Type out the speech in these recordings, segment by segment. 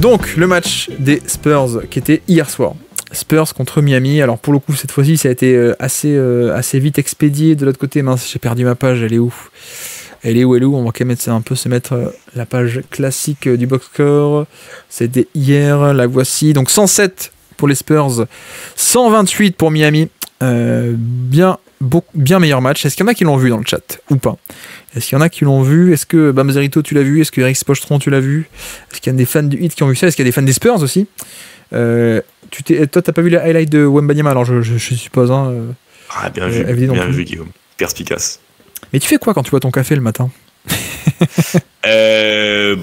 Donc, le match des Spurs qui était hier soir. Spurs contre Miami. Alors, pour le coup, cette fois-ci, ça a été assez vite expédié. De l'autre côté, mince, j'ai perdu ma page. Elle est où ? Elle est où ? On va quand même se mettre la page classique du box score. C'était hier. La voici. Donc, 107 pour les Spurs. 128 pour Miami. Bien meilleur match. Est-ce qu'il y en a qui l'ont vu dans le chat ou pas ? Est-ce qu'il y en a qui l'ont vu ? Est-ce que Bamzerito tu l'as vu ? Est-ce que Eric Spochetron tu l'as vu ? Est-ce qu'il y a des fans du Heat qui ont vu ça ? Est-ce qu'il y a des fans des Spurs aussi ? Toi t'as pas vu les highlights de Wembanyama, alors je suppose bien vu Guillaume, perspicace. Mais tu fais quoi quand tu bois ton café le matin ?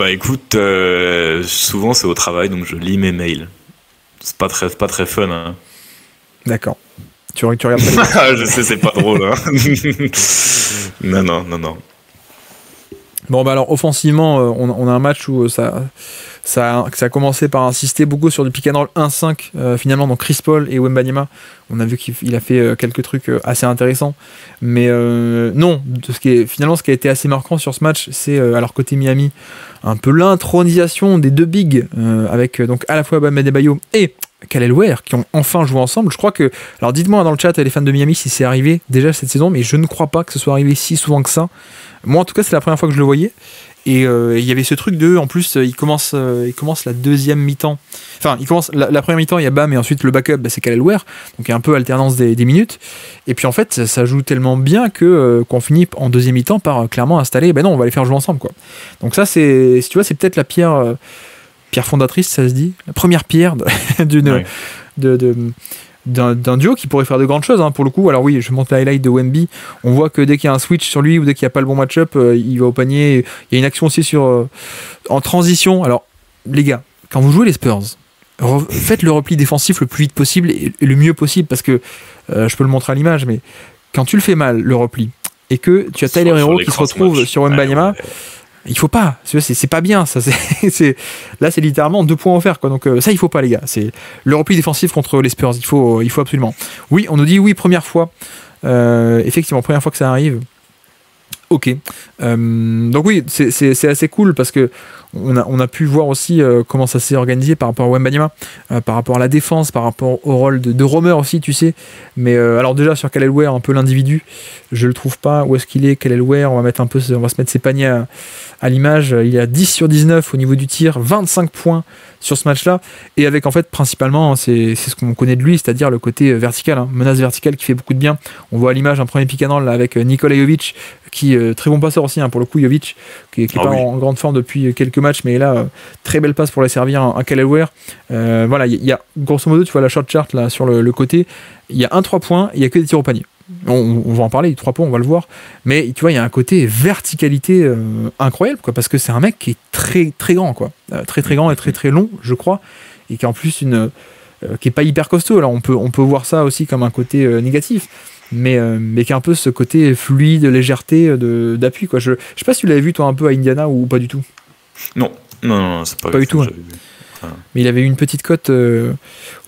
Écoute, souvent c'est au travail, donc je lis mes mails. C'est pas très fun, hein. D'accord. Tu regardes pas je sais, c'est pas drôle, hein. Non. Bon, alors offensivement, on a un match où ça a commencé par insister beaucoup sur du pick and roll 1-5 finalement, donc Chris Paul et Wembanyama. On a vu qu'il a fait quelques trucs assez intéressants, mais non, ce qui a été assez marquant sur ce match, c'est alors côté Miami, un peu l'intronisation des deux bigs avec donc à la fois Bam Adebayo et Kelly Ware qui ont enfin joué ensemble. Je crois que, alors dites-moi dans le chat les fans de Miami si c'est arrivé déjà cette saison, mais je ne crois pas que ce soit arrivé si souvent que ça. Moi en tout cas c'est la première fois que je le voyais. Et il y avait ce truc en plus il commence la deuxième mi-temps, enfin il commence la première mi-temps, il y a Bam et ensuite le backup c'est Kelly Ware, donc il y a un peu alternance des minutes, et puis en fait ça joue tellement bien qu'on finit en deuxième mi-temps par clairement installer, non on va les faire jouer ensemble quoi. Donc ça c'est, si tu vois, c'est peut-être la pierre fondatrice, ça se dit, la première pierre d'un duo qui pourrait faire de grandes choses, hein, pour le coup. Alors oui, je montre la highlight de Wemby, on voit que dès qu'il y a un switch sur lui ou dès qu'il n'y a pas le bon match-up, il va au panier. Il y a une action aussi en transition. Alors les gars, quand vous jouez les Spurs, faites le repli défensif le plus vite possible et le mieux possible, parce que je peux le montrer à l'image, mais quand tu le fais mal, le repli, et que tu as Tyler Hero qui se retrouve sur Wembanyama, il faut pas, c'est pas bien ça, là c'est littéralement 2 points offerts quoi. Donc ça il faut pas les gars, c'est le repli défensif contre les Spurs, il faut absolument. Oui, on nous dit oui, première fois, effectivement première fois que ça arrive. Ok, donc oui, c'est assez cool parce que on a pu voir aussi comment ça s'est organisé par rapport à Wembanyama, par rapport à la défense, par rapport au rôle de roamer aussi, tu sais. Mais alors déjà sur Kelly Ware, un peu l'individu, je le trouve pas. Où est-ce qu'il est, Kelly Ware? On va se mettre ses paniers à l'image. Il est à 10 sur 19 au niveau du tir, 25 points sur ce match-là, et avec en fait principalement, c'est ce qu'on connaît de lui, c'est-à-dire le côté vertical, hein, menace verticale qui fait beaucoup de bien. On voit à l'image un premier pick and roll là, avec Nikola Jovic, qui très bon passeur aussi, hein, pour le coup, Jovic, qui est pas en grande forme depuis quelques matchs, mais là, très belle passe pour la servir à Kelly Ware. Voilà, il y a grosso modo, tu vois la shot chart là sur le côté, il y a 3 points, il y a que des tirs au panier. On va en parler, 3 points, on va le voir, mais tu vois, il y a un côté verticalité incroyable, quoi, parce que c'est un mec qui est très très grand, quoi, très grand et très très long, je crois, et qui en plus qui est pas hyper costaud. Alors on peut voir ça aussi comme un côté négatif, mais qui a un peu ce côté fluide, légèreté d'appui, quoi. Je sais pas si tu l'avais vu toi un peu à Indiana ou pas du tout. Non, c'est pas du tout. Hein. Mais il avait eu une petite cote au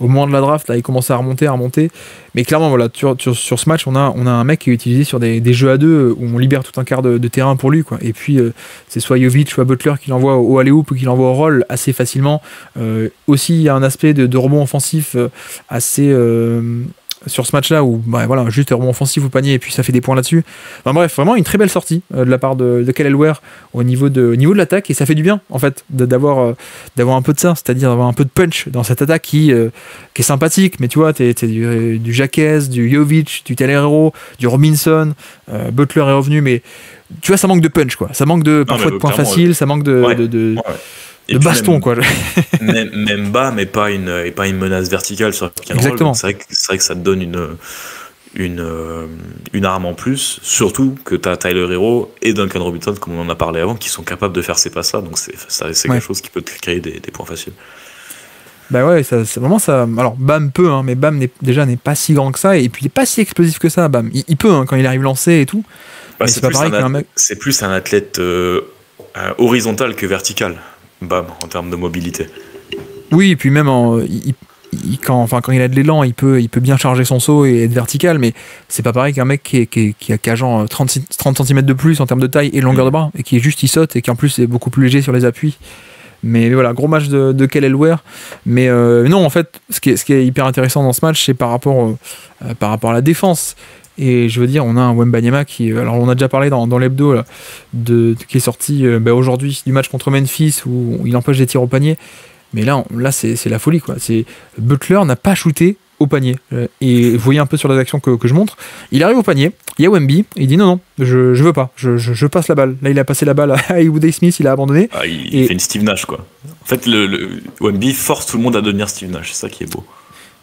moment de la draft, là il commençait à remonter, mais clairement voilà, sur ce match on a un mec qui est utilisé sur des jeux à deux où on libère tout un quart de terrain pour lui, quoi. Et puis c'est soit Jovic, soit Butler qui l'envoie au alley-oop ou qui l'envoie au roll assez facilement. Aussi il y a un aspect de rebond offensif assez sur ce match-là où voilà, juste un rebond offensif au panier et puis ça fait des points là-dessus. Enfin, bref, vraiment une très belle sortie de la part de Kelly Ware au niveau de l'attaque, et ça fait du bien en fait d'avoir un peu de ça, c'est-à-dire d'avoir un peu de punch dans cette attaque qui est sympathique, mais tu vois, t'es du Jacques, du Jovic, du Tyler Hero, du Robinson, Butler est revenu, mais tu vois, ça manque de punch, quoi. Ça manque parfois de points faciles, ça manque de baston, quoi. Même bas, mais pas une menace verticale sur le pick and roll. Exactement. C'est vrai que ça te donne une arme en plus, surtout que tu as Tyler Hero et Duncan Robinson, comme on en a parlé avant, qui sont capables de faire ces passes-là, donc c'est quelque chose qui peut te créer des points faciles. Bah ouais, c'est vraiment ça. Alors Bam peut, hein, mais Bam n'est pas si grand que ça, et puis il est pas si explosif que ça, Bam. Il peut, hein, quand il arrive lancé et tout. C'est pas pareil qu'un mec. C'est plus un athlète horizontal que vertical, Bam, en termes de mobilité. Oui, et puis même quand il a de l'élan, il peut bien charger son saut et être vertical, mais c'est pas pareil qu'un mec qui a genre 30 cm de plus en termes de taille et longueur de bras, et qui est juste, il saute, et qui en plus est beaucoup plus léger sur les appuis. Mais voilà, gros match de Kelly Ware. Mais non, en fait, ce qui est hyper intéressant dans ce match, c'est par rapport à la défense. Et je veux dire, on a un Wembanyama qui, alors on a déjà parlé dans l'hebdo là, qui est sorti aujourd'hui du match contre Memphis où il empêche des tirs au panier. Mais là c'est la folie quoi. Butler n'a pas shooté au panier. Et vous voyez un peu sur les actions que je montre, il arrive au panier, il y a Wemby, il dit non, je veux pas, je passe la balle. Là il a passé la balle à Haywood Smith, il a abandonné. Il fait une Steve Nash quoi. En fait, le Wemby force tout le monde à devenir Steve Nash, c'est ça qui est beau.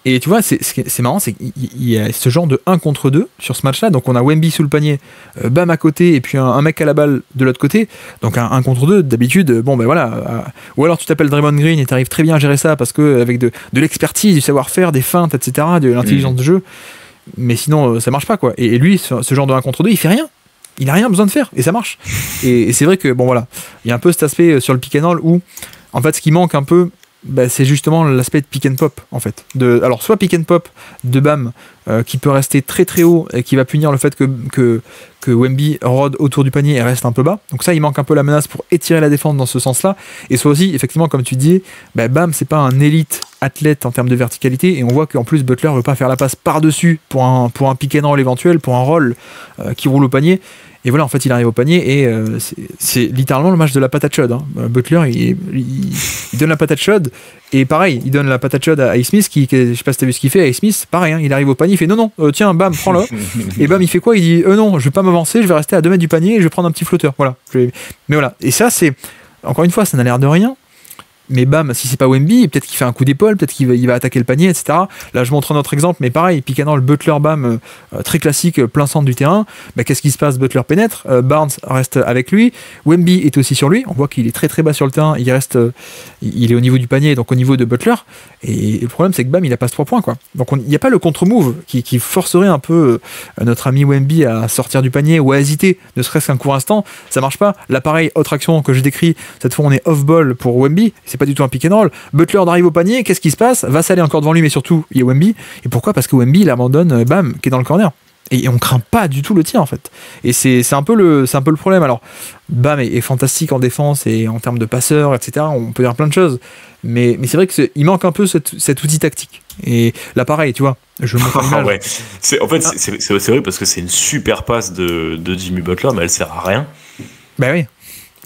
Et tu vois, c'est marrant, c'est qu'il y a ce genre de 1 contre 2 sur ce match-là. Donc on a Wemby sous le panier, Bam à côté, et puis un mec à la balle de l'autre côté. Donc un 1 contre 2, d'habitude, bon ben voilà. Ou alors tu t'appelles Draymond Green et tu arrives très bien à gérer ça parce que avec de l'expertise, du savoir-faire, des feintes, etc., de l'intelligence de jeu. Mais sinon, ça marche pas quoi. Et lui, ce genre de 1 contre 2, il fait rien. Il a rien besoin de faire et ça marche. Et c'est vrai que, bon voilà, il y a un peu cet aspect sur le pick and roll où, en fait, ce qui manque un peu, c'est justement l'aspect de pick and pop en fait. Alors soit pick and pop de Bam qui peut rester très très haut et qui va punir le fait que Wemby rôde autour du panier et reste un peu bas. Donc ça il manque un peu la menace pour étirer la défense dans ce sens-là. Et soit aussi effectivement comme tu dis, Bam c'est pas un élite athlète en termes de verticalité et on voit qu'en plus Butler veut pas faire la passe par-dessus pour un pick and roll éventuel, pour un roll qui roule au panier. Et voilà, en fait, il arrive au panier et c'est littéralement le match de la patate chaude. Hein. Butler, il donne la patate chaude et pareil, il donne la patate chaude à Smith je sais pas si t'as vu ce qu'il fait, à Smith, pareil, hein, il arrive au panier, il fait non, tiens, Bam, prends-le. Et Bam, il fait quoi? Il dit non, je vais pas m'avancer, je vais rester à 2 mètres du panier et je vais prendre un petit flotteur. Voilà. Mais voilà. Et ça, c'est, encore une fois, ça n'a l'air de rien. Mais Bam, si c'est pas Wemby, peut-être qu'il fait un coup d'épaule, peut-être qu'il va attaquer le panier, etc. Là, je montre un autre exemple, mais pareil, pick and roll, Butler, Bam, très classique, plein centre du terrain. Qu'est-ce qui se passe? Butler pénètre, Barnes reste avec lui, Wemby est aussi sur lui. On voit qu'il est très très bas sur le terrain, il est au niveau du panier, donc au niveau de Butler. Et le problème, c'est que Bam, il a pas 3 points, quoi. Donc il n'y a pas le contre-move qui forcerait un peu notre ami Wemby à sortir du panier ou à hésiter, ne serait-ce qu'un court instant. Ça marche pas. Là, pareil, autre action que je décris, cette fois on est off-ball pour Wemby. C'est pas du tout un pick and roll. Butler arrive au panier, qu'est-ce qui se passe? Va s'aller encore devant lui, mais surtout il y a Wemby. Et pourquoi? Parce que Wemby il abandonne Bam qui est dans le corner. Et on craint pas du tout le tir en fait. Et c'est un peu le problème. Alors Bam est fantastique en défense et en termes de passeur, etc. On peut dire plein de choses. Mais c'est vrai qu'il manque un peu cet outil tactique. Et là pareil, tu vois, je montre l'image. Ouais. C'est vrai parce que c'est une super passe de Jimmy Butler, mais elle sert à rien. Bah oui.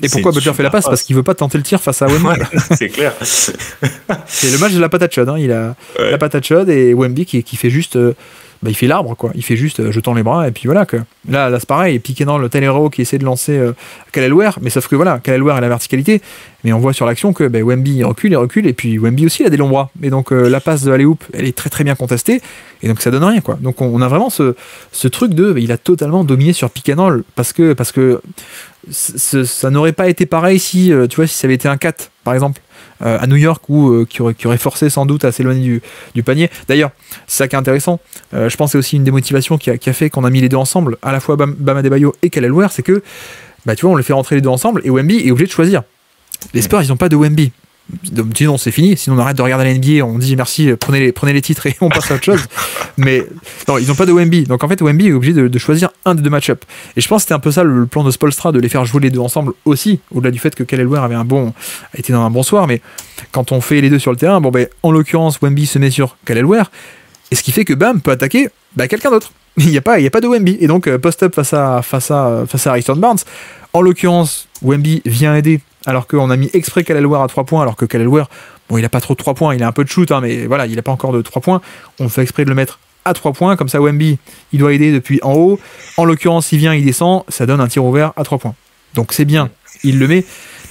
Et pourquoi Butler fait la passe? Parce qu'il veut pas tenter le tir face à Wemby. Ouais, c'est clair. C'est le match de la patate chaude. Hein. Il a la patate chaude et Wemby qui fait juste. Il fait l'arbre, quoi. Il fait juste je tends les bras et puis voilà. Que. Là c'est pareil. Piqué dans le Tyler Hero qui essaie de lancer Kelly Ware, mais sauf que voilà, Kelly Ware a la verticalité. Mais on voit sur l'action que Wemby il recule et puis Wemby aussi il a des longs bras. Et donc la passe de alley-oop elle est très très bien contestée et donc ça donne rien, quoi. Donc on a vraiment ce truc de il a totalement dominé sur pick and roll parce que ça n'aurait pas été pareil si ça avait été un 4 par exemple à New York ou qui aurait forcé sans doute à s'éloigner du panier. D'ailleurs c'est ça qui est intéressant, je pense que c'est aussi une des motivations qui a fait qu'on a mis les deux ensemble, à la fois Bam Adebayo et Kelly Ware, c'est que tu vois on les fait rentrer les deux ensemble et Wemby est obligé de choisir. Les Spurs ils n'ont pas de Wemby. Donc, sinon c'est fini, sinon on arrête de regarder la NBA, on dit merci, prenez les titres et on passe à autre chose. Mais non, ils n'ont pas de Wemby, donc en fait Wemby est obligé de choisir un des deux match-up. Et je pense que c'était un peu ça le plan de Spoelstra, de les faire jouer les deux ensemble aussi, au-delà du fait que Kelly Ware était dans un bon soir, mais quand on fait les deux sur le terrain, en l'occurrence Wemby se met sur Kelly Ware, et ce qui fait que Bam peut attaquer quelqu'un d'autre. Il n'y a pas de Wemby, et donc post-up face à Harrison Barnes. En l'occurrence, Wemby vient aider, alors qu'on a mis exprès Kelly Ware à 3 points, alors que Kelly Ware, il a pas trop de 3 points, il a un peu de shoot, hein, mais voilà, il a pas encore de 3 points. On fait exprès de le mettre à 3 points, comme ça Wemby, il doit aider depuis en haut. En l'occurrence, il vient, il descend, ça donne un tir ouvert à 3 points. Donc c'est bien, il le met.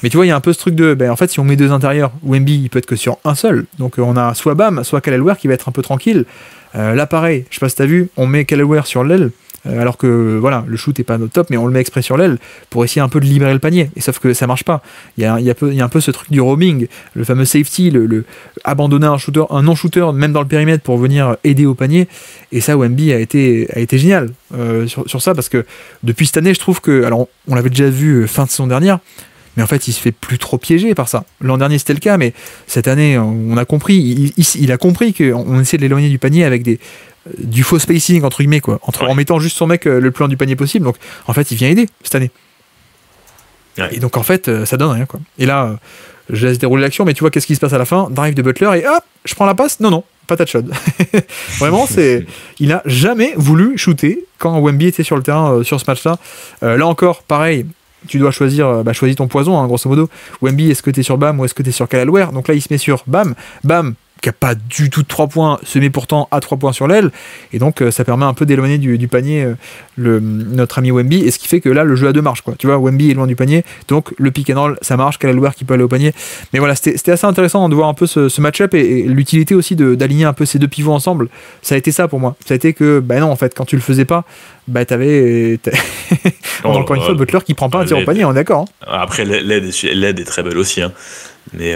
Mais tu vois, il y a un peu ce truc de, en fait, si on met deux intérieurs, Wemby, il peut être que sur un seul. Donc on a soit Bam, soit Kelly Ware qui va être un peu tranquille. Là, pareil, je sais pas si t'as vu, on met Kelly Ware sur l'aile, alors que voilà, le shoot est pas notre top, mais on le met exprès sur l'aile pour essayer un peu de libérer le panier. Et sauf que ça marche pas. Il y a un peu ce truc du roaming, le fameux safety, le abandonner un non-shooter, même dans le périmètre, pour venir aider au panier. Et ça, Wemby a été génial sur ça, parce que depuis cette année, je trouve que, alors on l'avait déjà vu fin de saison dernière, mais en fait il se fait plus trop piéger par ça. L'an dernier c'était le cas, mais cette année on a compris, il a compris qu'on essaie de l'éloigner du panier avec du faux spacing entre guillemets, quoi, en mettant juste son mec le plus loin du panier possible. Donc en fait il vient aider cette année. Ouais. Et donc en fait ça donne rien, quoi. Et là je laisse dérouler l'action, mais tu vois qu'est-ce qui se passe à la fin, drive de Butler et hop, je prends la passe, non, pas touch shot. Vraiment, il a jamais voulu shooter quand Wemby était sur le terrain sur ce match-là. Là encore, pareil, tu dois choisir, choisis ton poison, hein, grosso modo. Wemby, est-ce que t'es sur Bam ou est-ce que t'es sur Kyle Lowry? Donc là, il se met sur Bam, qui a pas du tout de 3 points, se met pourtant à 3 points sur l'aile, et donc ça permet un peu d'éloigner du panier notre ami Wemby, et ce qui fait que là, le jeu a 2 marches, quoi. Tu vois, Wemby est loin du panier, donc le pick and roll, ça marche, Kyle Lowry qui peut aller au panier. Mais voilà, c'était assez intéressant de voir un peu ce match-up, et l'utilité aussi d'aligner un peu ces 2 pivots ensemble. Ça a été ça pour moi. Ça a été que, non, en fait, quand tu le faisais pas, t'avais encore une fois Butler qui prend pas un tir au panier, on est d'accord. Hein. Après, l'aide est très belle aussi, hein. Mais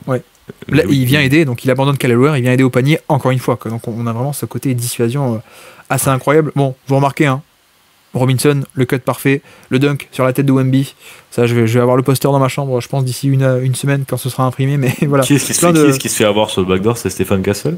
ouais. Là, il vient aider, donc il abandonne Kyle Lowry, il vient aider au panier encore une fois, quoi. Donc on a vraiment ce côté dissuasion assez incroyable. Bon, vous remarquez, hein, Robinson, le cut parfait, le dunk sur la tête de Wemby. Ça, je vais avoir le poster dans ma chambre, je pense, d'ici une semaine quand ce sera imprimé. Mais voilà. Qui est-ce qui se fait avoir sur le backdoor? C'est Stephen Castle?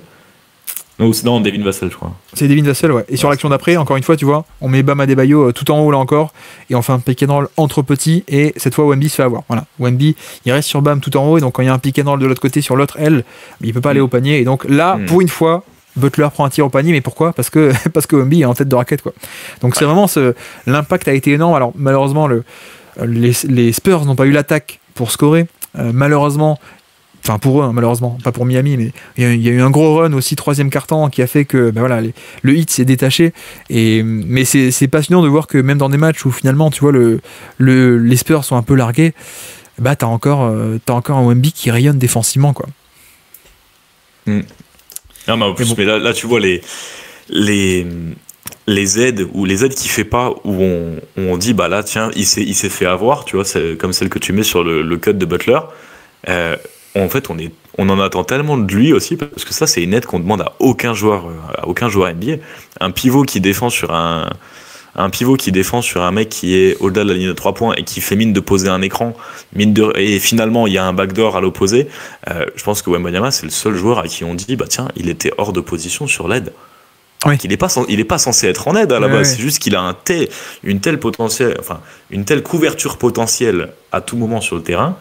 Non, Devin Vassell, je crois. C'est Devin Vassell, ouais. Et sur l'action d'après, encore une fois, tu vois, on met Bam Adebayo tout en haut là encore, et on fait un pick and roll entre petits, et cette fois Wemby se fait avoir. Voilà. Wemby, il reste sur Bam tout en haut, et donc quand il y a un pick and roll de l'autre côté sur l'autre aile, il peut pas aller au panier. Et donc là, pour une fois, Butler prend un tir au panier, mais pourquoi? Parce que Wemby est en tête de raquette, quoi. Donc c'est vraiment l'impact a été énorme. Alors malheureusement, les Spurs n'ont pas eu l'attaque pour scorer. Malheureusement. Enfin pour eux, hein, malheureusement, pas pour Miami, mais il y a eu un gros run aussi, 3e quart-temps, qui a fait que le hit s'est détaché. Mais c'est passionnant de voir que même dans des matchs où finalement, tu vois, les Spurs sont un peu largués, t'as encore un Wemby qui rayonne défensivement, quoi. Non, mais en plus, mais là, tu vois les aides ou les aides qu'il fait pas, où on dit là tiens, il s'est fait avoir, tu vois, c'est comme celle que tu mets sur le cut de Butler. En fait, on en attend tellement de lui aussi, parce que ça, c'est une aide qu'on demande à aucun joueur NBA. Un pivot qui défend sur un mec qui est au-delà de la ligne de 3 points et qui fait mine de poser un écran, et finalement il y a un backdoor à l'opposé. Je pense que Wembanyama, c'est le seul joueur à qui on dit tiens, il était hors de position sur l'aide. Oui. Il n'est pas censé être en aide à la base, c'est juste qu'il a une telle couverture potentielle à tout moment sur le terrain.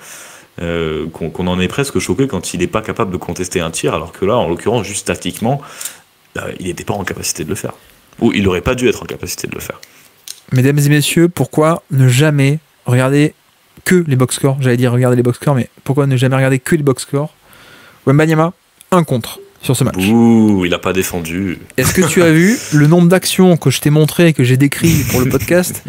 Qu'on en est presque choqué quand il n'est pas capable de contester un tir, alors que là, en l'occurrence, juste statiquement, il n'était pas en capacité de le faire. Ou il n'aurait pas dû être en capacité de le faire. Mesdames et messieurs, pourquoi ne jamais regarder que les box scores? J'allais dire regarder les box scores, mais pourquoi ne jamais regarder que les box scores? Wembanyama, 1 contre sur ce match. Ouh, il n'a pas défendu. Est-ce que tu as vu le nombre d'actions que je t'ai montré et que j'ai décrit pour le podcast,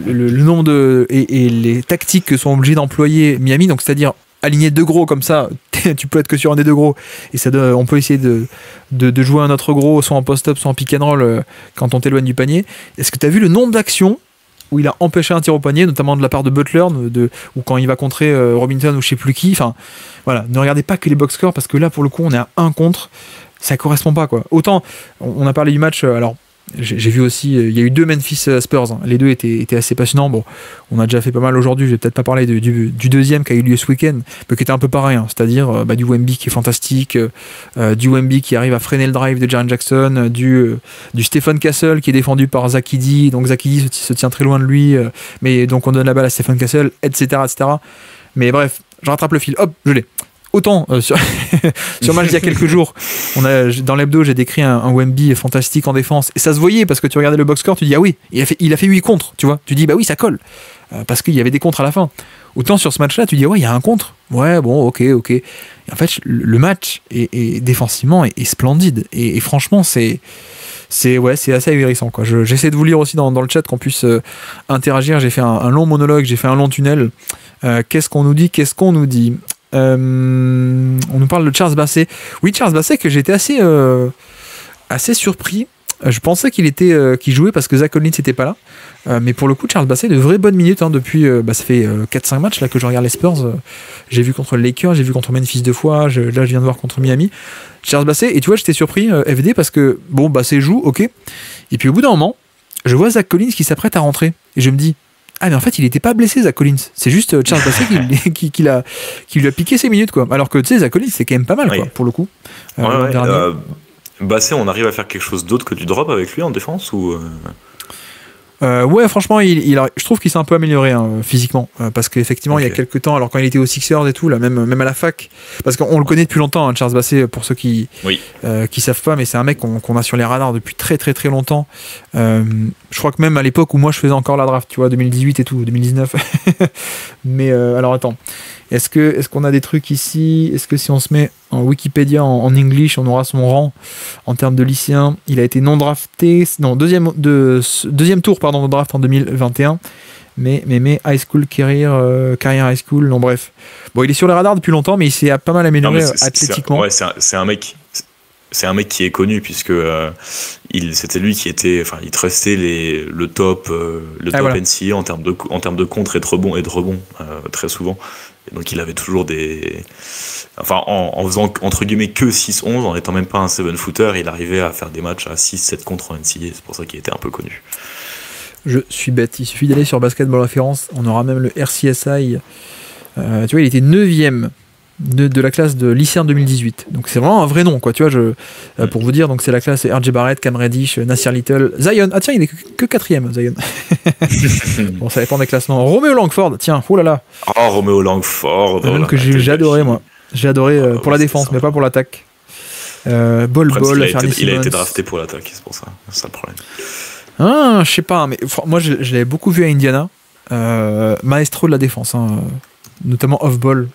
le nombre et les tactiques que sont obligés d'employer Miami, donc c'est-à-dire aligner 2 gros comme ça, tu peux être que sur un des 2 gros, et on peut essayer de jouer un autre gros, soit en post-up, soit en pick and roll quand on t'éloigne du panier. Est-ce que tu as vu le nombre d'actions où il a empêché un tir au panier, notamment de la part de Butler, ou quand il va contrer Robinson ou je sais plus qui. Enfin, voilà, ne regardez pas que les box scores, parce que là, pour le coup, on est à 1 contre, ça correspond pas, quoi. Autant, on a parlé du match, alors, j'ai vu aussi, il y a eu 2 Memphis Spurs, hein. Les 2 étaient assez passionnants. Bon, on a déjà fait pas mal aujourd'hui, je vais peut-être pas parler du deuxième qui a eu lieu ce week-end, mais qui était un peu pareil, hein. C'est-à-dire du Wemby qui est fantastique, du Wemby qui arrive à freiner le drive de Jaren Jackson, du Stephen Castle qui est défendu par Zach Edey, donc Zach Edey se tient très loin de lui, mais donc on donne la balle à Stephen Castle, etc. Mais bref, je rattrape le fil, hop, je l'ai. Autant sur match d'il y a quelques jours, dans l'hebdo, j'ai décrit un Wemby fantastique en défense, et ça se voyait parce que tu regardais le box score, tu dis ah oui, il a fait 8 contres, tu vois, tu dis bah oui, ça colle, parce qu'il y avait des contres à la fin. Autant sur ce match-là, tu dis ouais, il y a un contre, ouais, bon, ok. Et en fait, le match est défensivement est splendide, et franchement, c'est assez ahurissant, quoi. J'essaie de vous lire aussi dans le chat qu'on puisse interagir. J'ai fait un long monologue, j'ai fait un long tunnel. Qu'est-ce qu'on nous dit? On nous parle de Charles Bassey. Oui, Charles Bassey, que j'étais assez surpris. Je pensais qu'il jouait parce que Zach Collins n'était pas là. Mais pour le coup, Charles Bassey, de vraies bonnes minutes, hein, depuis. Ça fait 4-5 matchs là, que je regarde les Spurs. J'ai vu contre les Lakers, j'ai vu contre Memphis 2 fois. Là, je viens de voir contre Miami. Charles Bassey, et tu vois, j'étais surpris, FD, parce que, bon, Bassey joue, ok. Et puis au bout d'un moment, je vois Zach Collins qui s'apprête à rentrer. Et je me dis, ah, mais en fait, il n'était pas blessé, Zach Collins. C'est juste Charles Bassey qui lui a piqué ses minutes, quoi. Alors que, tu sais, Zach Collins, c'est quand même pas mal, quoi, pour le coup. Bassey, on arrive à faire quelque chose d'autre que du drop avec lui en défense, ou Ouais, franchement, je trouve qu'il s'est un peu amélioré physiquement, parce qu'effectivement, il y a quelques temps, alors quand il était aux Sixers et tout, là, même à la fac, parce qu'on le connaît depuis longtemps, Charles Bassey, pour ceux qui savent pas, mais c'est un mec qu'on a sur les radars depuis très très très longtemps. Je crois que même à l'époque où moi je faisais encore la draft, tu vois, 2018 et tout, 2019. Mais alors attends, est-ce qu'on a des trucs ici? Est-ce que si on se met en Wikipédia en English, on aura son rang en termes de lycéen? Il a été non drafté, non, deuxième tour de draft en 2021. Mais high school carrière high school, non bref. Bon, il est sur les radars depuis longtemps, mais il s'est pas mal amélioré athlétiquement. C'est un mec qui est connu puisque c'était lui qui était, enfin, il trustait le top voilà. NCA en termes de contre et de rebond très souvent. Et donc il avait toujours en faisant entre guillemets que 6-11, en étant même pas un 7-footer, il arrivait à faire des matchs à 6-7 contre en NCA. C'est pour ça qu'il était un peu connu. Je suis bête, il suffit d'aller sur Basketball Référence, on aura même le RCSI. Tu vois, il était 9e de la classe de lycéen 2018. Donc c'est vraiment un vrai nom, quoi. Tu vois, pour vous dire, donc c'est la classe RJ Barrett, Cam Reddish, Nasir Little, Zion. Ah tiens, il est que 4e, Zion. Bon, ça dépend des classements. Romeo Langford, tiens, oh là là. Oh, Romeo Langford. Même que j'ai adoré, moi. J'ai adoré pour la défense, mais pas pour l'attaque. Il a été drafté pour l'attaque, c'est pour ça. C'est ça le problème. Ah, je sais pas, mais moi je l'avais beaucoup vu à Indiana. Maestro de la défense, notamment off-ball.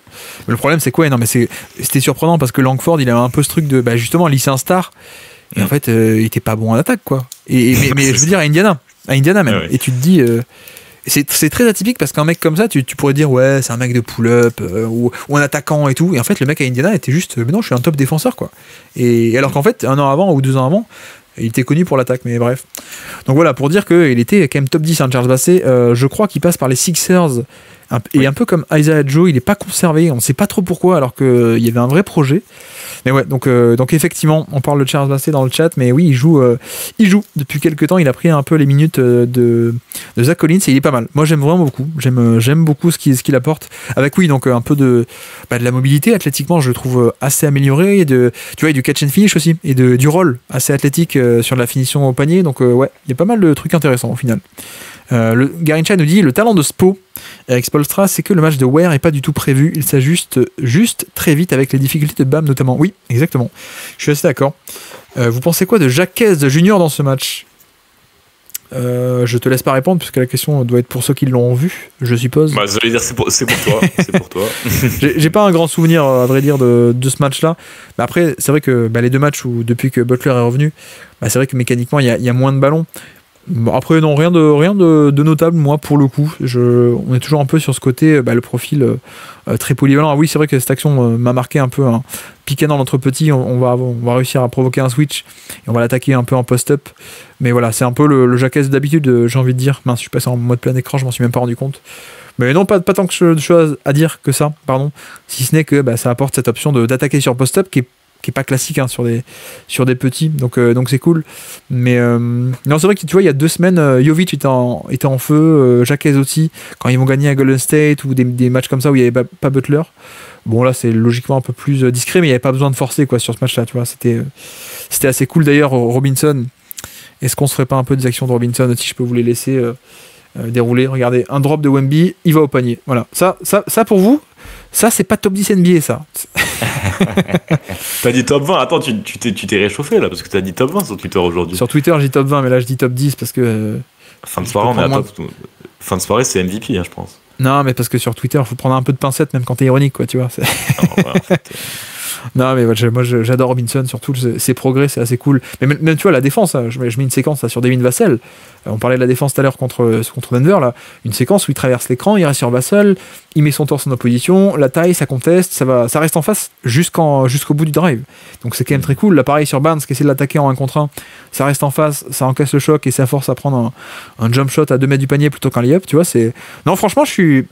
Mais le problème, c'est quoi? Non, mais c'était surprenant parce que Langford, il avait un peu ce truc de justement lycéen star. Et en fait, il était pas bon en attaque, quoi. Mais je veux dire, à Indiana même. Ouais. Et tu te dis. C'est très atypique parce qu'un mec comme ça, tu pourrais dire, ouais, c'est un mec de pull-up ou un attaquant et tout. Et en fait, le mec à Indiana était juste, mais non, je suis un top défenseur, quoi. Et alors qu'en fait, 1 an avant ou 2 ans avant, il était connu pour l'attaque, mais bref. Donc voilà, pour dire qu'il était quand même top 10, Charles Bassey. Je crois qu'il passe par les Sixers. Et un peu comme Isaiah Joe, il n'est pas conservé. On ne sait pas trop pourquoi, alors qu'il y avait un vrai projet. Mais ouais, donc effectivement, on parle de Charles Bassey dans le chat, mais oui, il joue depuis quelques temps. Il a pris un peu les minutes de Zach Collins et il est pas mal. Moi, j'aime vraiment beaucoup. J'aime beaucoup ce qu'il apporte. Avec donc un peu de la mobilité athlétiquement, je le trouve assez amélioré. Et tu vois, et du catch and finish aussi et du roll assez athlétique sur la finition au panier. Donc ouais, il y a pas mal de trucs intéressants au final. Le Garincha nous dit le talent de Spo avec Spoelstra, c'est que le match de Ware n'est pas du tout prévu, il s'ajuste juste très vite avec les difficultés de Bam notamment. Oui, exactement, je suis assez d'accord. Vous pensez quoi de Jacques Junior dans ce match? Je te laisse pas répondre puisque la question doit être pour ceux qui l'ont vu, je suppose. J'allais dire c'est pour toi. J'ai pas un grand souvenir à vrai dire de ce match-là. Mais après, c'est vrai que les 2 matchs où depuis que Butler est revenu, c'est vrai que mécaniquement il y a moins de ballons. Bon, après non, rien de notable moi pour le coup. On est toujours un peu sur ce côté le profil très polyvalent. Ah oui, c'est vrai que cette action m'a marqué un peu piquant dans notre petit. On va réussir à provoquer un switch et on va l'attaquer un peu en post-up. Mais voilà, c'est un peu le Jacques d'habitude, j'ai envie de dire. Mince, je suis passé en mode plein écran, je m'en suis même pas rendu compte. Mais non, pas tant de choses à dire que ça, pardon. Si ce n'est que ça apporte cette option d'attaquer sur post-up qui est pas classique sur des petits, donc c'est cool. Mais non, c'est vrai que tu vois, il y a 2 semaines, Jovic était en feu, Jacques aussi, quand ils vont gagner à Golden State ou des matchs comme ça où il n'y avait pas Butler. Bon, là c'est logiquement un peu plus discret, mais il n'y avait pas besoin de forcer sur ce match-là, tu vois. C'était assez cool d'ailleurs. Robinson, est-ce qu'on se ferait pas un peu des actions de Robinson si je peux vous les laisser dérouler? Regardez, un drop de Wemby, il va au panier. Voilà, ça pour vous, ça c'est pas top 10 NBA, ça. T'as dit top 20, attends, tu t'es réchauffé là parce que t'as dit top 20 sur Twitter aujourd'hui. Sur Twitter j'ai dit top 20, mais là je dis top 10 parce que fin de soirée fin de soirée c'est MVP, je pense. Non, mais parce que sur Twitter il faut prendre un peu de pincette même quand t'es ironique, quoi, tu vois. Non, mais moi j'adore Robinson, surtout ses progrès, c'est assez cool. Mais même tu vois, la défense, je mets une séquence là, sur Devin Vassell. On parlait de la défense tout à l'heure contre Denver, là. Une séquence où il traverse l'écran, il reste sur Vassell, il met son torse en opposition, la taille, ça conteste, ça reste en face jusqu'au bout du drive. Donc c'est quand même très cool. Là, pareil sur Barnes qui essaie de l'attaquer en 1 contre 1, ça reste en face, ça encaisse le choc et ça force à prendre un jump shot à 2 mètres du panier plutôt qu'un layup, tu vois. Non, franchement, je suis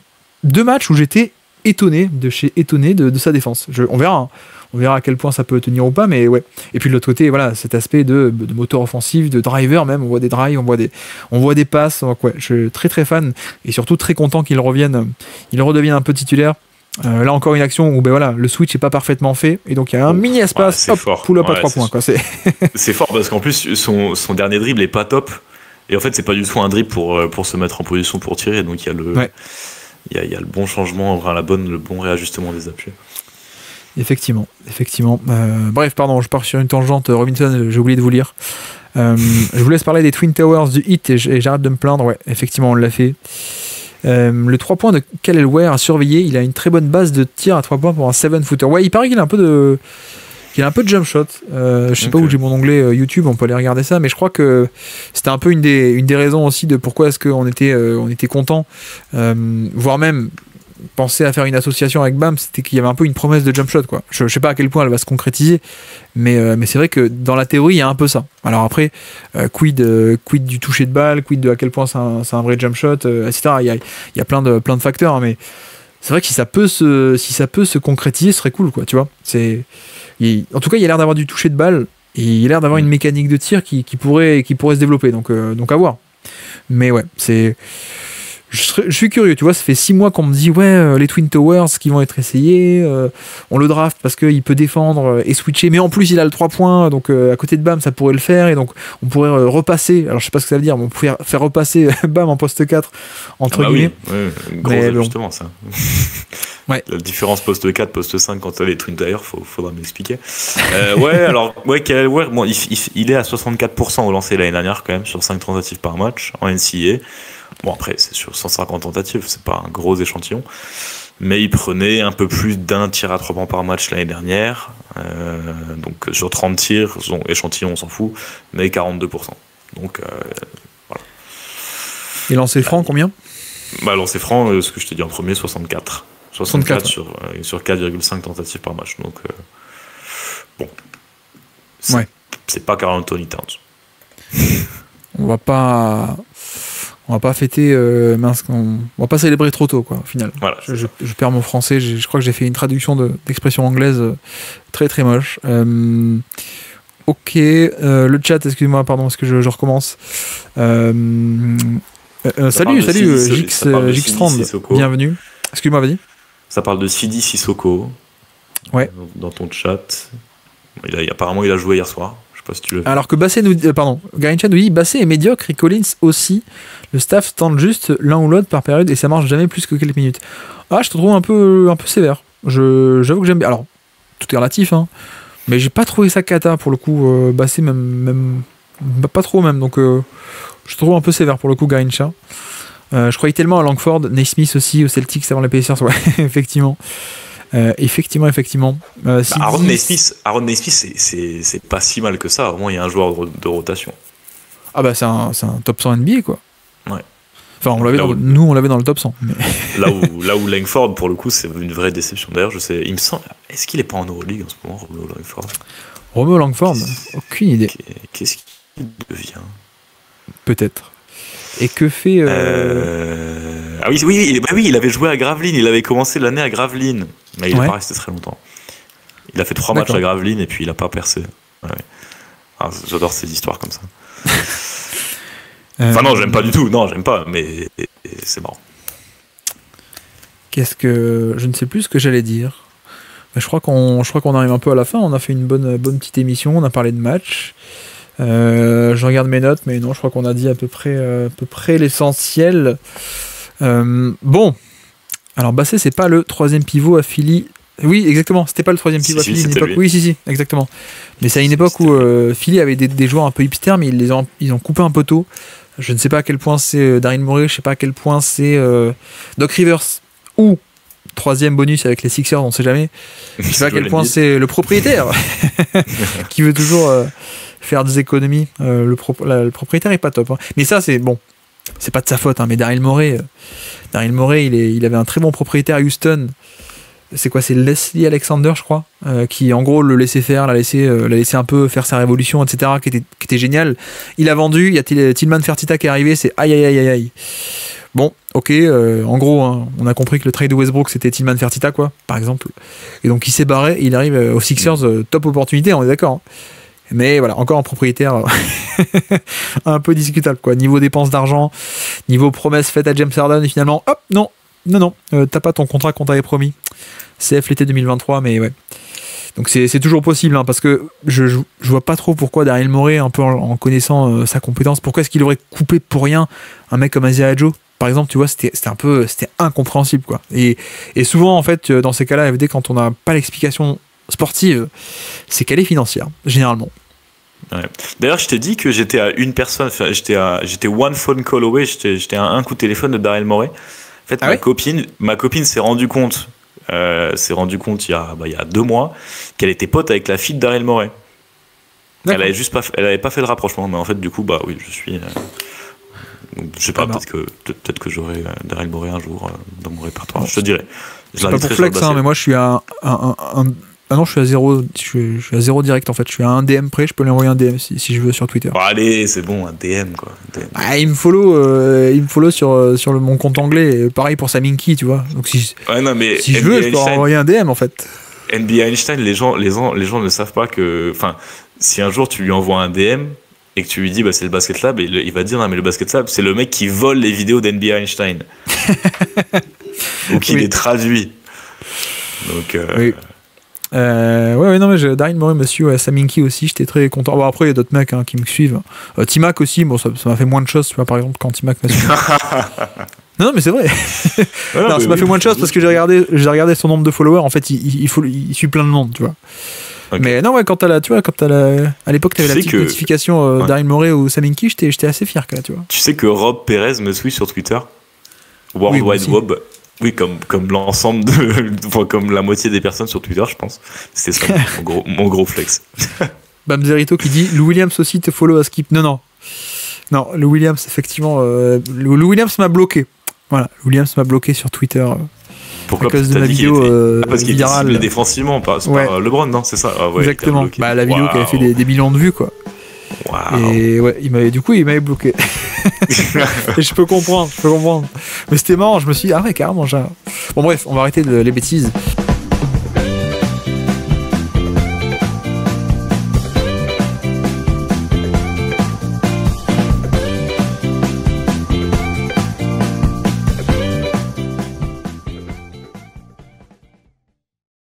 2 matchs où j'étais étonné de sa défense. On verra à quel point ça peut tenir ou pas, mais ouais. Et puis de l'autre côté, voilà, cet aspect de moteur offensif, de driver même, on voit des drives, on voit des passes. Donc ouais, je suis très très fan et surtout très content qu'il redevienne un peu titulaire. Là encore une action où le switch est pas parfaitement fait et donc il y a un mini espace, pull-up à 3 points, quoi. C'est fort parce qu'en plus son dernier dribble est pas top. Et en fait, c'est pas du tout un dribble pour se mettre en position pour tirer. Donc il y a il y a le bon changement, enfin, le bon réajustement des appuis. Effectivement. Bref, pardon, je pars sur une tangente. Robinson, j'ai oublié de vous lire. Je vous laisse parler des Twin Towers du Heat et j'arrête de me plaindre. Ouais, effectivement, on l'a fait. Le 3 points de Kelly Ware à surveiller. Il a une très bonne base de tir à 3 points pour un 7-footer. Ouais, il paraît qu'il a un peu de jump shot. Je sais pas où j'ai mon onglet YouTube, on peut aller regarder ça, mais je crois que c'était un peu une des raisons aussi de pourquoi est-ce qu'on était content, voire même penser à faire une association avec Bam, c'était qu'il y avait un peu une promesse de jump shot, quoi. Je sais pas à quel point elle va se concrétiser, mais c'est vrai que dans la théorie il y a un peu ça. Alors après, quid du toucher de balle, quid de à quel point c'est un vrai jump shot, etc. Il y a plein de facteurs, hein, mais c'est vrai que si ça peut se concrétiser, ce serait cool, quoi, tu vois. En tout cas, il a l'air d'avoir du toucher de balle et il a l'air d'avoir une mécanique de tir qui pourrait se développer, donc à voir. Mais ouais, je suis curieux, tu vois, ça fait 6 mois qu'on me dit les Twin Towers qui vont être essayés, on le draft parce qu'il peut défendre et switcher, mais en plus il a le 3 points, donc à côté de Bam ça pourrait le faire, et donc on pourrait repasser, alors je sais pas ce que ça veut dire, mais on pourrait faire repasser Bam en poste 4 entre guillemets. Oui, gros ajustement, bon. Ça. Ouais. La différence poste 4, poste 5 quand tu as les Twin Towers, faudra m'expliquer. Kelly Ware, bon, il est à 64% au lancer l'année dernière quand même, sur 5 tentatives par match en NCAA. Bon, après, c'est sur 150 tentatives, c'est pas un gros échantillon. Mais il prenait un peu plus d'un tir à 3 points par match l'année dernière. Donc sur 30 tirs, son échantillon, on s'en fout, mais 42%. Donc voilà. Et lancer franc, combien ? Lancer franc, ce que je t'ai dit en premier, 64. 64 sur 4,5 tentatives par match. Donc bon. C'est pas Karl Anthony Towns. On va pas fêter, on va pas célébrer trop tôt, quoi, au final. Voilà, je perds mon français, je crois que j'ai fait une traduction d'expression anglaise très très moche. Ok, le chat, excuse-moi, pardon, est-ce que je recommence. Salut, Jixtrand, bienvenue. Excuse-moi, vas-y. Ça parle de Sidi Sissoko. Ouais. Dans ton chat. Apparemment, il a joué hier soir. Si tu alors que Basset nous dit, Garin-chan nous dit Basset est médiocre et Collins aussi. Le staff tente juste l'un ou l'autre par période et ça marche jamais plus que quelques minutes. Ah, je te trouve un peu sévère. J'avoue que j'aime bien. Alors, tout est relatif, hein. Mais j'ai pas trouvé ça cata pour le coup. Basset même pas trop même. Donc je te trouve un peu sévère pour le coup, Garin-chan. Je croyais tellement à Langford, Naismith aussi, au Celtics avant les Pacers. Ouais, effectivement. Effectivement. Aaron Naismith, c'est pas si mal que ça. Au moins, il y a un joueur de rotation. Ah bah c'est un top 100 NBA, quoi. Ouais. Enfin, on l'avait dans le top 100. Mais... là où Langford, pour le coup, c'est une vraie déception. D'ailleurs, il me semble, est-ce qu'il est pas en Euroleague en ce moment, Romeo Langford, aucune idée. Qu'est-ce qu'il devient ? Peut-être. Et que fait Ah oui, il avait joué à Gravelines, il avait commencé l'année à Gravelines, mais il n'est pas resté très longtemps. Il a fait 3 matchs à Gravelines et puis il n'a pas percé. Ouais. Ah, j'adore ces histoires comme ça. Enfin non, j'aime pas du tout, j'aime pas, mais c'est marrant. Je ne sais plus ce que j'allais dire. Je crois qu'on arrive un peu à la fin, on a fait une bonne petite émission, on a parlé de match. Je regarde mes notes, mais non, je crois qu'on a dit à peu près l'essentiel. Bon, alors Basset, c'est pas le 3e pivot à Philly. Oui, exactement, c'était pas le 3e pivot à Philly. Oui, si, exactement. Mais c'est à une époque où Philly avait des joueurs un peu hipsters, mais ils ont coupé un peu tôt. Je ne sais pas à quel point c'est Daryl Morey, je sais pas à quel point c'est Doc Rivers ou 3e bonus avec les Sixers, on ne sait jamais. Je sais pas à quel point c'est le propriétaire qui veut toujours faire des économies. Le propriétaire est pas top, hein. Mais ça, c'est bon. C'est pas de sa faute, hein, mais Daryl Morey, il avait un très bon propriétaire à Houston. C'est quoi ? C'est Leslie Alexander, je crois, qui en gros le laissait faire, l'a laissé un peu faire sa révolution, etc., qui était génial. Il a vendu, il y a Tillman Fertitta qui est arrivé, c'est aïe. Bon, ok, en gros, hein, on a compris que le trade de Westbrook c'était Tillman Fertitta, quoi, par exemple. Et donc il s'est barré, il arrive aux Sixers, top opportunité, on est d'accord, hein. Mais voilà, encore un propriétaire un peu discutable, quoi. Niveau dépenses d'argent, niveau promesses faites à James Harden, et finalement, hop, non, t'as pas ton contrat qu'on t'avait promis. CF l'été 2023, mais ouais. Donc c'est toujours possible, hein, parce que je vois pas trop pourquoi Daryl Morey, un peu en connaissant sa compétence, pourquoi est-ce qu'il aurait coupé pour rien un mec comme Isaiah Joe, par exemple, tu vois, c'était incompréhensible, quoi. Et souvent, en fait, dans ces cas-là, FD, quand on n'a pas l'explication sportive, c'est qu'elle est financière, généralement. Ouais. D'ailleurs, je t'ai dit que j'étais à une personne, enfin, j'étais one phone call away, j'étais à un coup de téléphone de Daryl Morey. En fait, ma copine s'est rendue compte il y a 2 mois qu'elle était pote avec la fille de Daryl Morey. Elle avait pas fait le rapprochement, mais en fait, du coup, bah oui, je suis. Je sais pas, peut-être que j'aurai Daryl Morey un jour dans mon répertoire. Je te dirai. C'est pas pour flex, hein, mais moi je suis à ah non, je suis à 0. Je suis à 0 direct en fait. Je suis à un DM près. Je peux lui envoyer un DM si je veux sur Twitter. Bon, allez, c'est bon, un DM quoi. Ah, il me follow sur mon compte anglais. Et pareil pour Saminky, tu vois. Donc si je veux, je peux envoyer un DM en fait. NBA Einstein, les gens ne savent pas que. Enfin, si un jour tu lui envoies un DM et que tu lui dis c'est le Basket Lab, il va dire non mais le Basket Lab c'est le mec qui vole les vidéos d'NBA Einstein ou qui les traduit. Donc. Oui. Non mais Daryl Morey me suit, Saminky aussi, j'étais très content. Bon, après il y a d'autres mecs qui me suivent. T-Mac aussi, bon ça m'a fait moins de choses, tu vois, par exemple quand T-Mac m'a suivi. non mais c'est vrai. Ça m'a fait moins de choses parce que j'ai regardé son nombre de followers. En fait il suit plein de monde, tu vois. Okay. Mais non, ouais, quand à l'époque t'avais la petite notification Daryl Morey ou Saminky, j'étais assez fier que là, tu vois. Tu sais que Rob Perez me suit sur Twitter, World Wide Web. Oui, comme l'ensemble comme la moitié des personnes sur Twitter, je pense. C'était ça mon gros flex. Bamzerito qui dit Lou Williams aussi te follow à skip. Non, Lou Williams, effectivement. Lou Williams m'a bloqué. Voilà, Lou Williams m'a bloqué sur Twitter. Pourquoi? À cause de ma vidéo parce qu'il était ciblé défensivement par LeBron, non? C'est ça? Ouais, exactement. La vidéo qui avait fait des millions de vues, quoi. Wow. Et ouais, il m'avait bloqué. Et je peux comprendre. Mais c'était marrant, je me suis dit, ah ouais, carrément. Bon, bref, on va arrêter les bêtises.